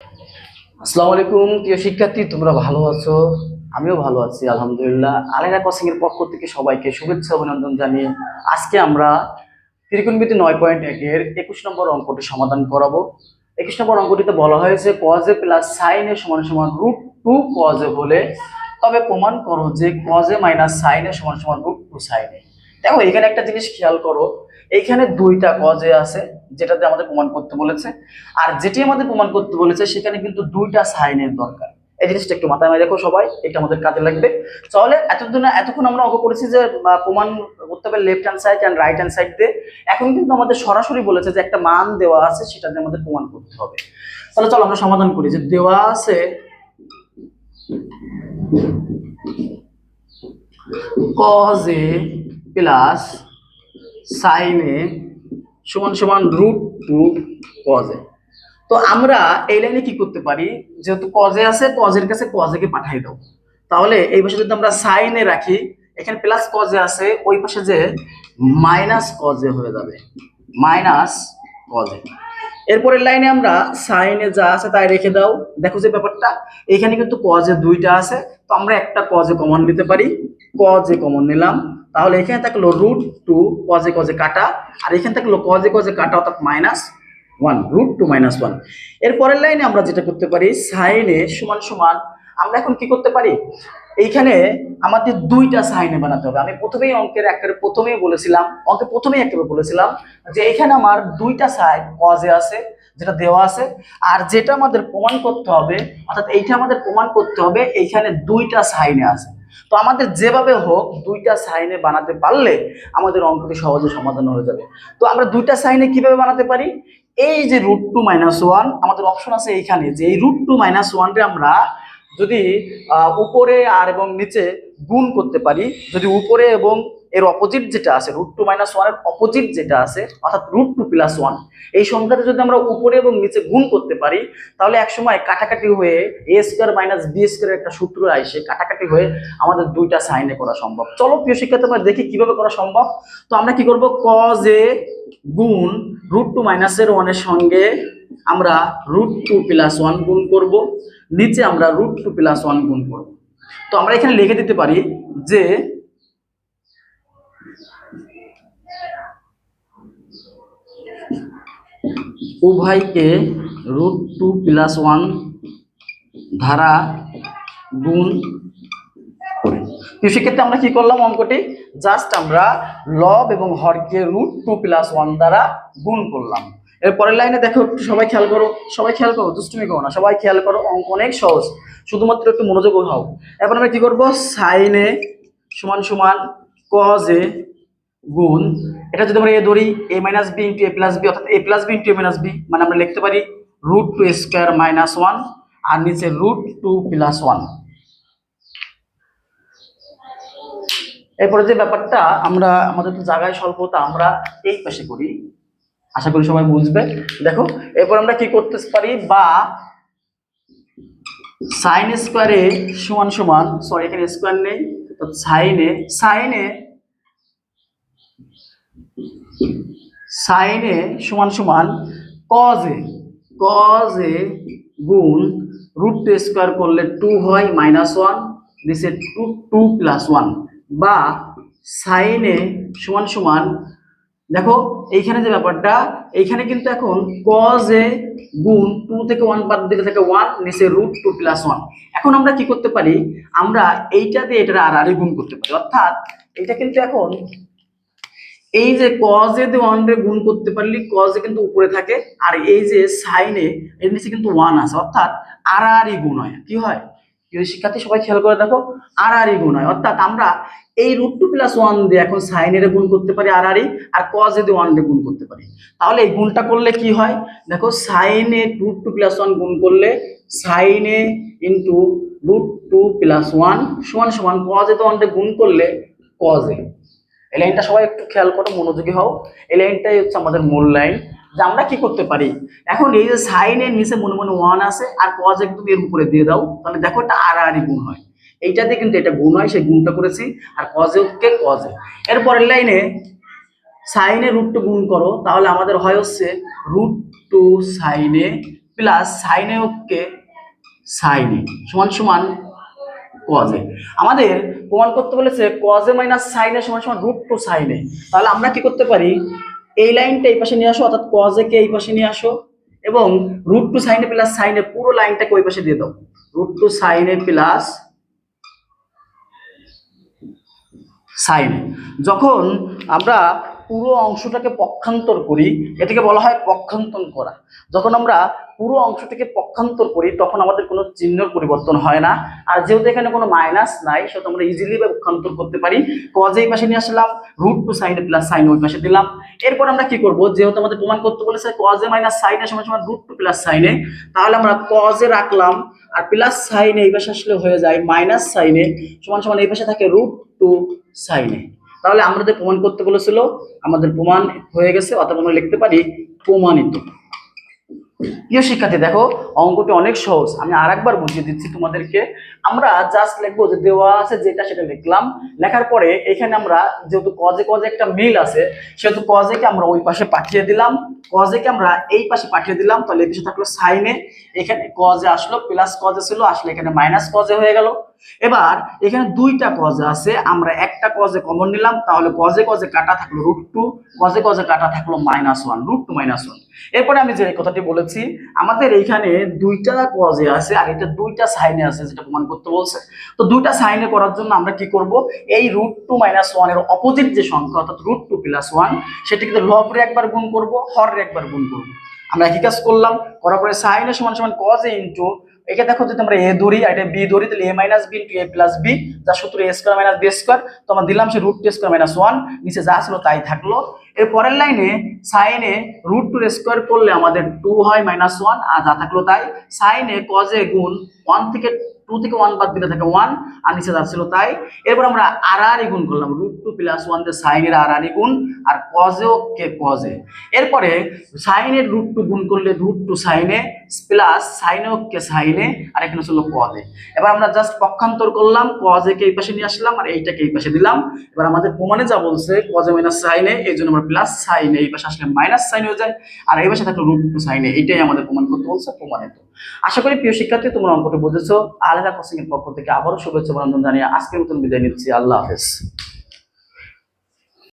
আসসালামু আলাইকুম প্রিয় শিক্ষার্থী, তোমরা ভালো আছো? আমিও ভালো আছি আলহামদুলিল্লাহ। আলেরা কোচিং এর পক্ষ থেকে সবাইকে শুভেচ্ছা অভিনন্দন জানিয়ে আজকে আমরা ত্রিকোণমিতি 9.1 এর 21 নম্বর অঙ্কটি সমাধান করাবো। 21 নম্বর অঙ্কটিতে বলা হয়েছে cos a plus sin a সমান সমান √2 cos a হলে তবে প্রমাণ করো যে cos a minus sin a সমান সমান √2 sin a। দেখো এখানে একটা জিনিস খেয়াল করো, এইখানে দুইটা cos a আছে যেটাতে আমাদের প্রমাণ করতে বলেছে, আর যেটি আমাদের প্রমাণ করতে বলেছে সেখানে কিন্তু দুইটা sin এর দরকার। এই জিনিসটা একটু মাথায় রাখো সবাই, এটা আমাদের কাজে লাগবে। তাহলে এতক্ষণ আমরা অঙ্ক করেছি যে প্রমাণ করতে হবে left hand side and right hand side দিয়ে। এখন কিন্তু আমাদের সরাসরি বলেছে যে একটা মান দেওয়া আছে, সেটা দিয়ে আমাদের প্রমাণ করতে হবে। তাহলে চলো আমরা সমাধান করি। যে দেওয়া আছে cos a plus sin a সমান সমান √2 cos a। তো আমরা এই লাইনে কি করতে পারি, যেহেতু cos a আছে, cos এর কাছে cos a কে পাঠিয়ে দাও। তাহলে এই পাশে যদি আমরা sin a রাখি, এখানে প্লাস cos a আছে, ওই পাশে যে মাইনাস cos a হয়ে যাবে, মাইনাস cos a। এরপরের লাইনে আমরা sin a যা আছে তাই রেখে দাও। দেখো যে ব্যাপারটা, এখানে কিন্তু cos a দুইটা আছে, তো আমরা একটা cos a কমন নিতে পারি, cos a কমন নিলাম। তাহলে এখানে থাকলো √2 cos a cos a কাটা, আর এখানে থাকলো cos a cos a কাটা, অর্থাৎ -1 √2 -1। এরপরের লাইনে আমরা যেটা করতে পারি, sin a সমান সমান আমরা এখন কি করতে পারি, এইখানে আমাদের দুইটা sin a বানাতে হবে। আমি প্রথমেই একেবারে বলেছিলাম যে এখানে আমার দুইটা সাইড cos a আছে যেটা দেওয়া আছে, আর যেটা আমাদের প্রমাণ করতে হবে, অর্থাৎ এইটা আমাদের প্রমাণ করতে হবে এইখানে দুইটা sin a আছে। তো আমাদের যেভাবে হোক দুইটা sin a বানাতে পারলে আমাদের অঙ্কটি সহজে সমাধান হয়ে যাবে। তো আমরা দুইটা sin a কিভাবে বানাতে পারি, এই যে √2 -1 আমাদের অপশন আছে এইখানে, যে এই √2 -1 কে আমরা যদি উপরে আর এবং নিচে গুণ করতে পারি, যদি উপরে এবং এর অপোজিট যেটা আছে √2 -1 এর অপোজিট যেটা আছে অর্থাৎ √2 + 1, এই সংখ্যাটা যদি আমরা উপরে এবং নিচে গুণ করতে পারি, তাহলে একসময় কাটাকাটি হয়ে a² - b² এর একটা সূত্র আসে, কাটাকাটি হয়ে আমাদের দুইটা sin a করা সম্ভব। চলো প্রিয় শিক্ষার্থী, আমরা দেখি কিভাবে করা সম্ভব। তো আমরা কি করব, cos a গুণ √2 -1 এর সঙ্গে আমরা √2 + 1 গুণ করব, নিচে আমরা √2 + 1 গুণ করব। তো আমরা এখানে লিখে দিতে পারি যে উভয়কে √2 + 1 দ্বারা গুণ করে। তো সেক্ষেত্রে আমরা কি করলাম, অঙ্কটি জাস্ট আমরা লব এবং হরকে √2 + 1 দ্বারা গুণ করলাম। এর পরের লাইনে দেখো, একটু সবাই খেয়াল করো, দুষ্টুমি করো না, সবাই খেয়াল করো, অঙ্ক অনেক সহজ, শুধুমাত্র একটু মনোযোগ হও। এখন আমরা কি করব, sin a সমান সমান cos a গুণ, এটা যদি আমরা a ধরি, a - b * a + b, অর্থাৎ a + b * a - b, মানে আমরা লিখতে পারি √2² - 1 আর নিচে √2 + 1। এরপরে যে ব্যাপারটা, আমরা আমাদের তো জায়গায় স্বল্পতা, আমরা এই পাশে করি, আশা করি সবাই বুঝবে। দেখো এরপর আমরা কি করতে পারি, বা sin স্কয়ারে সমান সমান, সরি এখানে স্কয়ার নেই, তো sin a সমান সমান cos a গুণ √2² করলে 2 হয় -1, নিচে 2 + 1, বা sin a সমান সমান, দেখো এইখানে যে ব্যাপারটা, এইখানে কিন্তু এখন cos a গুণ 2 থেকে 1 বাদ দিলে থাকে 1, নিচে √2 + 1। এখন আমরা কি করতে পারি, আমরা এইটা দিয়ে এটা আর গুণ করতে পারি, অর্থাৎ এটা কিন্তু এখন এই যে cos a দিয়ে 1 রে গুণ করতে পারলি cos a কিন্তু উপরে থাকে, আর এই যে sin a এর নিচে কিন্তু 1 আছে, অর্থাৎ আর গুণ হয়। কি হয় শিক্ষার্থী, সবাই খেয়াল করে দেখো, আর গুণ হয়, অর্থাৎ আমরা এই √2 + 1 দিয়ে এখন sin a রে গুণ করতে পারি আর cos a দিয়ে 1 রে গুণ করতে পারি। তাহলে এই গুণটা করলে কি হয়, দেখো sin a √2 + 1 গুণ করলে sin a √2 + 1 সমান সমান cos a দিয়ে 1 রে গুণ করলে cos a। এই লাইনটা সবাই একটু খেয়াল করো, মনোযোগী হও। এই লাইনটাই হচ্ছে আমাদের মূল লাইন। যে আমরা কি করতে পারি, এখন এই যে sin এর নিচে মনে মনে 1 আছে, আর cos একদম এর উপরে দিয়ে দাও, তাহলে দেখো এটা আর গুণ হয়, এইটাতে কিন্তু এটা গুণ হয়, সেই গুণটা করেছি, আর cos কে cos। এর পরের লাইনে sin এর √2 গুণ করো, তাহলে আমাদের হয় হচ্ছে √2 sin a প্লাস সাইনে ওকে সাইনে সমান সমান কজে। আমাদের প্রমাণ করতে বলেছে কজে মাইনাস সাইনে সমান সমান রুট টু সাইনে। তাহলে আমরা কি করতে পারি, এই লাইনটা এই পাশে নিয়ে আসো, অর্থাৎ কজে কে এই পাশে নিয়ে আসো এবং রুট টু সাইনে প্লাস সাইনে পুরো লাইনটাকে ওই পাশে দিয়ে দাও। রুট টু সাইনে প্লাস সাইনে। যখন আমরা পুরো অংশটাকে পক্ষান্তর করি এটাকে বলা হয় পক্ষান্তর করা। যখন আমরা পুরো অংশটাকে পক্ষান্তর করি তখন আমাদের কোনো চিহ্নের পরিবর্তন হয় না। আর যেহেতু এখানে কোনো মাইনাস নাই সেহেতু আমরা ইজিলি পক্ষান্তর করতে পারি। কজে এই পাশে নিয়ে আসলাম, রুট টু সাইনে প্লাস সাইন ওই পাশে দিলাম। এরপর আমরা কি করব, যেহেতু আমাদের প্রমাণ করতে বলেছে কজে মাইনাস সাইনে সমান সমান রুট টু প্লাস সাইনে, তাহলে আমরা কজে রাখলাম আর প্লাস সাইনে এই পাশে আসলে হয়ে যায় মাইনাস সাইনে সমান সমান এই পাশে থাকে রুট টু সাইনে। তাহলে আমাদের প্রমাণ করতে বলেছিল, আমাদের প্রমাণ হয়ে গেছে, অথবা আমরা লিখতে পারি প্রমাণিত। প্রিয় শিক্ষার্থী দেখো অঙ্কটি অনেক সহজ, আমি আরেকবার বুঝিয়ে দিচ্ছি তোমাদেরকে। আমরা জাস্ট লিখবো যে দেওয়া আছে যেটা সেটা লিখলাম, লেখার পরে এখানে আমরা যেহেতু কজে কজে একটা মিল আছে সেহেতু কজেকে আমরা ওই পাশে পাঠিয়ে দিলাম, কজেকে আমরা এই পাশে পাঠিয়ে দিলাম, তাহলে এই পাশে থাকলো সাইনে, এখানে কজে আসলো প্লাস কজে ছিল আসলে এখানে মাইনাস কজে হয়ে গেল। এবার এখানে দুইটা কজে আছে, আমরা একটা কজে কমন নিলাম, তাহলে কজে কজে কাটা থাকলো রুট টু, কজে কজে কাটা থাকলো minus one, root two minus one. এরপরে আমি যে কথাটি বলেছি আমাদের এইখানে দুইটা কজে আছে আর এটা দুইটা সাইনে আছে যেটা প্রমাণ করতে বলছে। তো দুইটা সাইনে করার জন্য আমরা কি করব, এই রুট টু মাইনাস ওয়ান এর অপোজিট যে সংখ্যা অর্থাৎ রুট টু প্লাস ওয়ান সেটিকে লবরে একবার গুণ করব, হরে একবার গুণ করব। আমরা একই কাজ করলাম, করার পরে সাইনে সমান সমান কজে ইন্টু, একে দেখো যদি আমরা এ ধরি আর এটা বি ধরি তাহলে A minus B into A plus B, যার সূত্র A square minus B square, তো আমরা দিলাম সে root two square minus one, নিচে যা ছিল তাই থাকলো। এর পরের লাইনে সাইনে রুট টু স্কোয়ার করলে আমাদের টু হয় মাইনাস ওয়ান, আর যা থাকলো তাই। সাইনে কজে গুণ ওয়ান থেকে টু থেকে ওয়ান বাদ দিলে থাকে ওয়ান, আর নিচে যাচ্ছিল তাই। এরপর আমরা আর আর গুণ করলাম, রুট টু প্লাস ওয়ান দিয়ে সাইনের আর আর গুণ আর কজেও কে কজে। এরপরে সাইনের রুট টু গুণ করলে রুট টু সাইনে প্লাস সাইনেও কে সাইনে, আর এখানে ছিল কজে। এবার আমরা জাস্ট পক্ষান্তর করলাম, কজে কে এই পাশে নিয়ে আসলাম আর এইটাকে এই পাশে দিলাম। এবার আমাদের প্রমাণে যা বলছে কজে মাইনাস সাইনে, এই জন্য আমরা প্লাস সাইনে এই পাশে আসলে মাইনাস সাইনে হয়ে যায়, আর এই পাশে থাকলো রুট টু সাইনে, এইটাই আমাদের প্রমাণ করতে বলছে, প্রমাণিত। আশা করি প্রিয় শিক্ষার্থী তোমরা অঙ্কটি বুঝেছো। আলাদা কোচিং এর পক্ষ থেকে আবারও শুভেচ্ছা অভিনন্দন জানিয়ে আজকের মতন বিদায় নিচ্ছি। আল্লাহ হাফেজ।